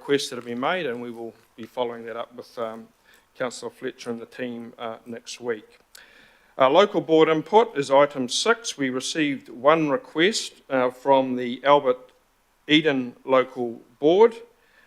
requests that have been made, and we will be following that up with Councillor Fletcher and the team next week. Local board input is item 6. We received one request from the Albert Eden Local Board,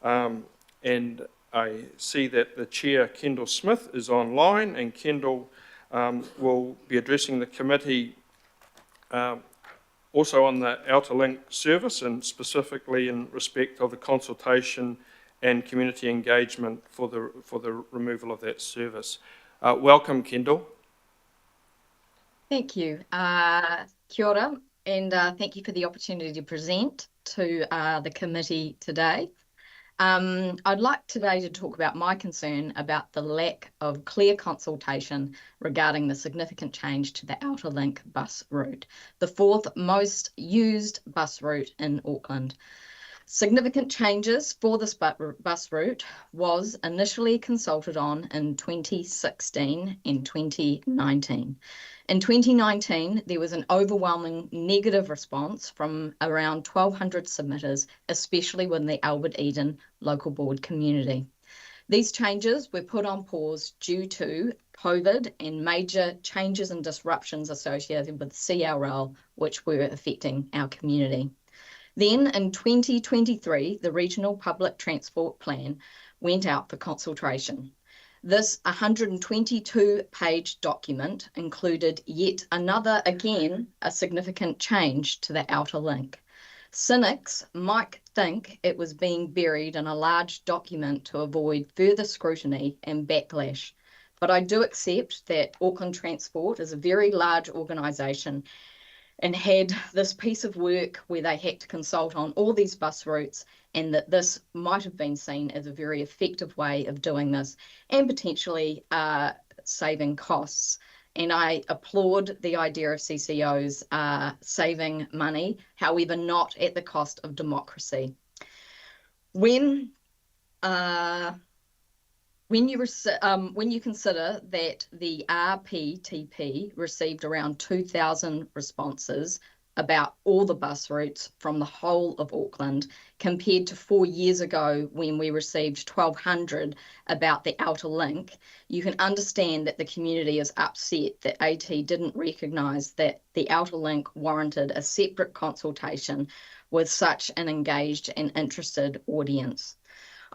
and I see that the Chair, Kendall Smith, is online, and Kendall will be addressing the committee also on the Outer Link service, and specifically in respect of the consultation and community engagement for the removal of that service. Welcome, Kendall. Thank you. Kia ora, and thank you for the opportunity to present to the committee today. I'd like today to talk about my concern about the lack of clear consultation regarding the significant change to the Outer Link bus route, the fourth most used bus route in Auckland. Significant changes for this bus route was initially consulted on in 2016 and 2019. In 2019, there was an overwhelming negative response from around 1,200 submitters, especially within the Albert Eden local board community. These changes were put on pause due to COVID and major changes and disruptions associated with CRL, which were affecting our community. Then in 2023, the Regional Public Transport Plan went out for consultation. This 122-page document included yet another, again, a significant change to the Outer Link. Cynics might think it was being buried in a large document to avoid further scrutiny and backlash, but I do accept that Auckland Transport is a very large organisation and had this piece of work where they had to consult on all these bus routes, and that this might have been seen as a very effective way of doing this and potentially saving costs. And I applaud the idea of CCOs saving money, however, not at the cost of democracy. When you consider that the RPTP received around 2,000 responses about all the bus routes from the whole of Auckland, compared to 4 years ago when we received 1,200 about the Outer Link, you can understand that the community is upset that AT didn't recognise that the Outer Link warranted a separate consultation with such an engaged and interested audience.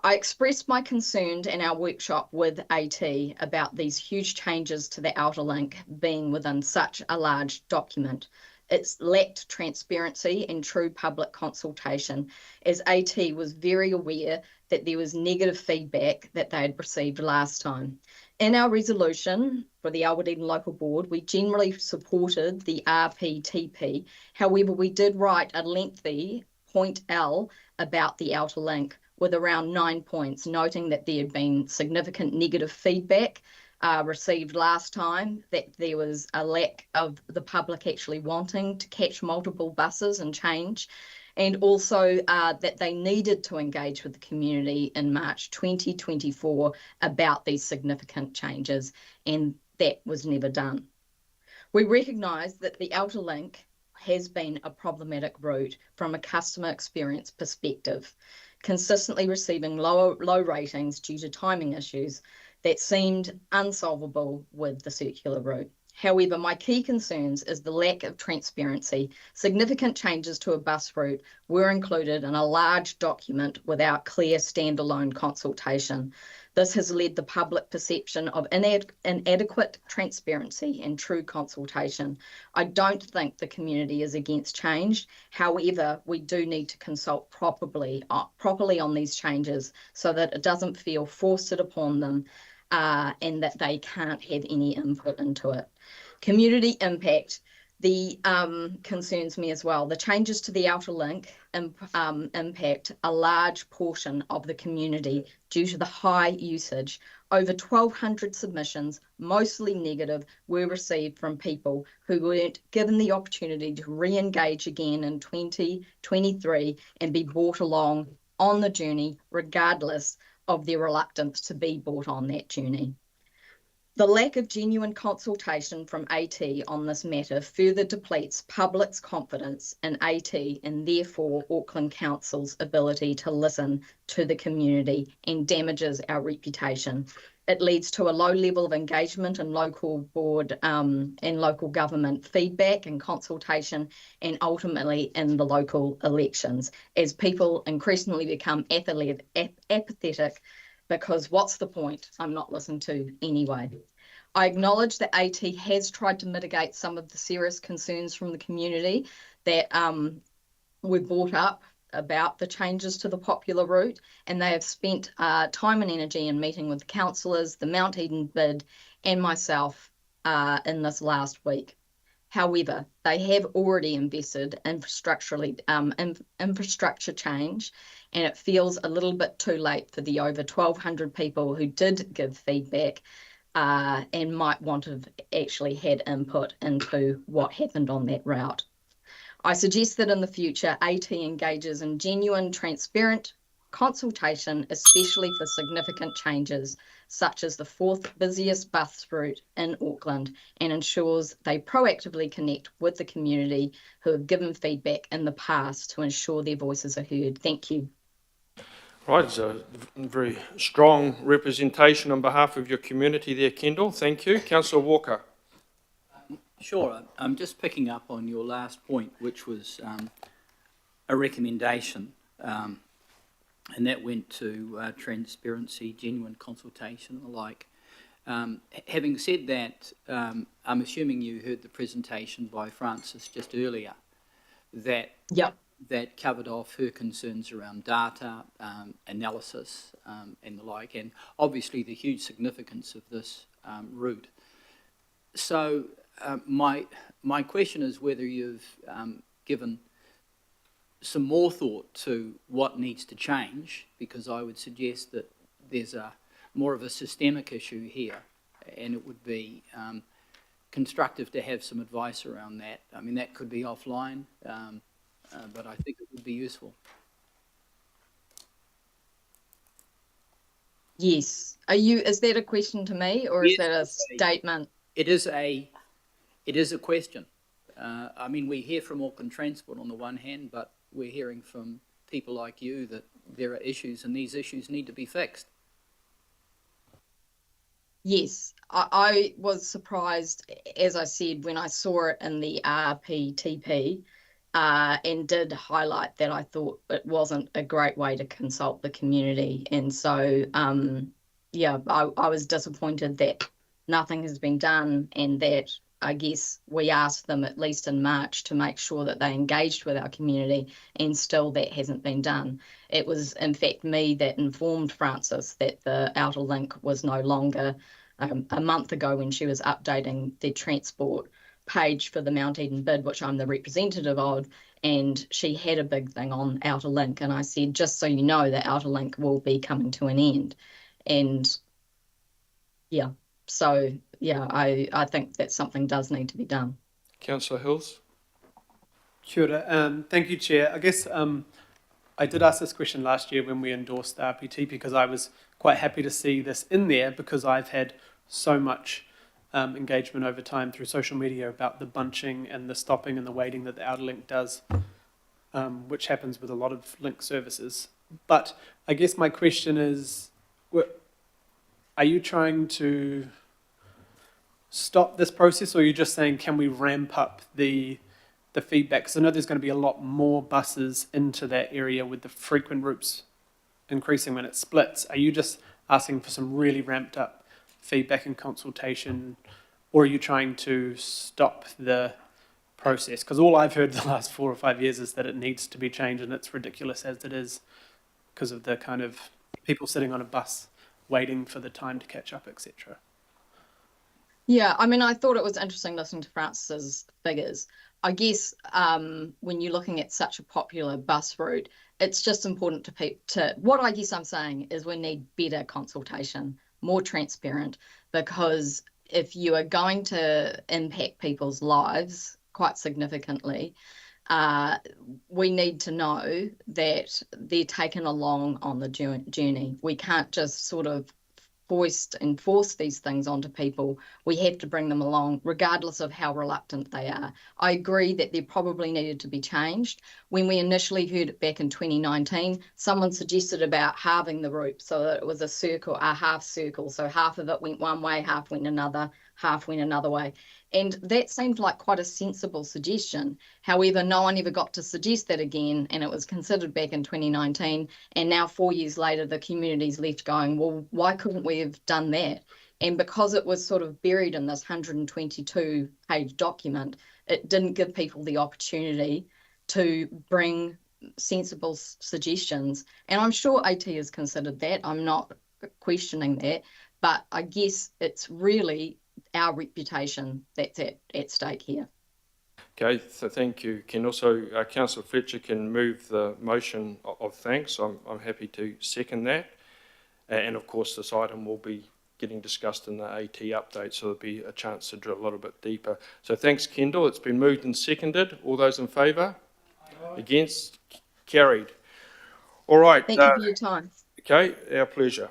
I expressed my concern in our workshop with AT about these huge changes to the Outer Link being within such a large document. It's lacked transparency and true public consultation, as AT was very aware that there was negative feedback that they had received last time. In our resolution for the Albert Eden Local Board, we generally supported the RPTP. However, we did write a lengthy point L about the Outer Link, with around 9 points, noting that there had been significant negative feedback received last time, that there was a lack of the public actually wanting to catch multiple buses and change, and also that they needed to engage with the community in March 2024 about these significant changes, and that was never done. We recognise that the Outer Link has been a problematic route from a customer experience perspective, consistently receiving low ratings due to timing issues that seemed unsolvable with the circular route. However, my key concerns is the lack of transparency. Significant changes to a bus route were included in a large document without clear standalone consultation. This has led the public perception of inadequate transparency and true consultation. I don't think the community is against change. However, we do need to consult properly on these changes so that it doesn't feel forced upon them and that they can't have any input into it. Community impact concerns me as well. The changes to the Outer Link impact a large portion of the community due to the high usage. Over 1,200 submissions, mostly negative, were received from people who weren't given the opportunity to re-engage again in 2023 and be brought along on the journey, regardless of their reluctance to be brought on that journey. The lack of genuine consultation from AT on this matter further depletes public's confidence in AT and therefore Auckland Council's ability to listen to the community and damages our reputation. It leads to a low level of engagement in local board and local government feedback and consultation, and ultimately in the local elections, as people increasingly become apathetic because what's the point? I'm not listened to anyway. I acknowledge that AT has tried to mitigate some of the serious concerns from the community that were brought up about the changes to the popular route, and they have spent time and energy in meeting with the councillors, the Mount Eden bid, and myself in this last week. However, they have already invested infrastructure change, and it feels a little bit too late for the over 1,200 people who did give feedback and might want to have actually had input into what happened on that route. I suggest that in the future, AT engages in genuine, transparent consultation, especially for significant changes, such as the fourth busiest bus route in Auckland, and ensures they proactively connect with the community who have given feedback in the past to ensure their voices are heard. Thank you. Right, it's a very strong representation on behalf of your community there, Kendall. Thank you. Councillor Walker. Sure. I'm just picking up on your last point, which was a recommendation, and that went to transparency, genuine consultation, and the like. Having said that, I'm assuming you heard the presentation by Frances just earlier that that covered off her concerns around data, analysis, and the like, and obviously the huge significance of this route. So my question is whether you've given some more thought to what needs to change, because I would suggest that there's more of a systemic issue here, and it would be constructive to have some advice around that. I mean, that could be offline, but I think it would be useful. Yes. Is that a question to me, or is that a statement? It is a question. I mean, we hear from Auckland Transport on the one hand, but we're hearing from people like you that there are issues and these issues need to be fixed. Yes, I was surprised, as I said, when I saw it in the RPTP, and did highlight that I thought it wasn't a great way to consult the community. And so, yeah, I was disappointed that nothing has been done, and that I guess we asked them at least in March to make sure that they engaged with our community, and still that hasn't been done. It was in fact me that informed Frances that the outer link was no longer a month ago when she was updating the transport page for the Mount Eden bid, which I'm the representative of, and she had a big thing on outer link, and I said, just so you know, the outer link will be coming to an end. And yeah, so yeah, I think that something does need to be done. Councillor Hills. Kia ora. Thank you, Chair. I guess I did ask this question last year when we endorsed the RPT, because I was quite happy to see this in there, because I've had so much engagement over time through social media about the bunching and the stopping and the waiting that the outer link does, which happens with a lot of link services. But I guess my question is, are you trying to stop this process, or are you just saying, can we ramp up the feedback? Because I know there's going to be a lot more buses into that area with the frequent routes increasing when it splits. Are you just asking for some really ramped up feedback and consultation, or are you trying to stop the process? Because all I've heard the last 4 or 5 years is that it needs to be changed, and it's ridiculous as it is because of the kind of people sitting on a bus waiting for the time to catch up, etc. Yeah, I mean, I thought it was interesting listening to Frances's figures. I guess when you're looking at such a popular bus route, it's just important to what I guess I'm saying is we need better consultation, more transparent, because if you are going to impact people's lives quite significantly, we need to know that they're taken along on the journey. We can't just sort of enforce these things onto people, we have to bring them along, regardless of how reluctant they are. I agree that they probably needed to be changed. When we initially heard it back in 2019, someone suggested about halving the route so that it was a half circle. So half of it went one way, half went another, half went another way. And that seemed like quite a sensible suggestion. However, no one ever got to suggest that again, and it was considered back in 2019. And now 4 years later, the community's left going, well, why couldn't we have done that? And because it was sort of buried in this 122-page document, it didn't give people the opportunity to bring sensible suggestions. And I'm sure AT has considered that. I'm not questioning that. But I guess it's really our reputation that's at stake here. Okay, so thank you, Ken. Also, Councillor Fletcher can move the motion of thanks. I'm happy to second that. And of course, this item will be getting discussed in the AT update, so there'll be a chance to drill a little bit deeper. So thanks, Kendall. It's been moved and seconded. All those in favour? Against? Carried. All right. Thank you for your time. Okay, our pleasure.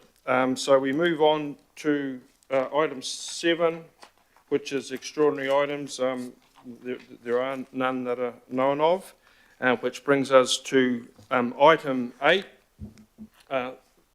So we move on to item 7, which is extraordinary items. There are none that are known of, which brings us to item 8,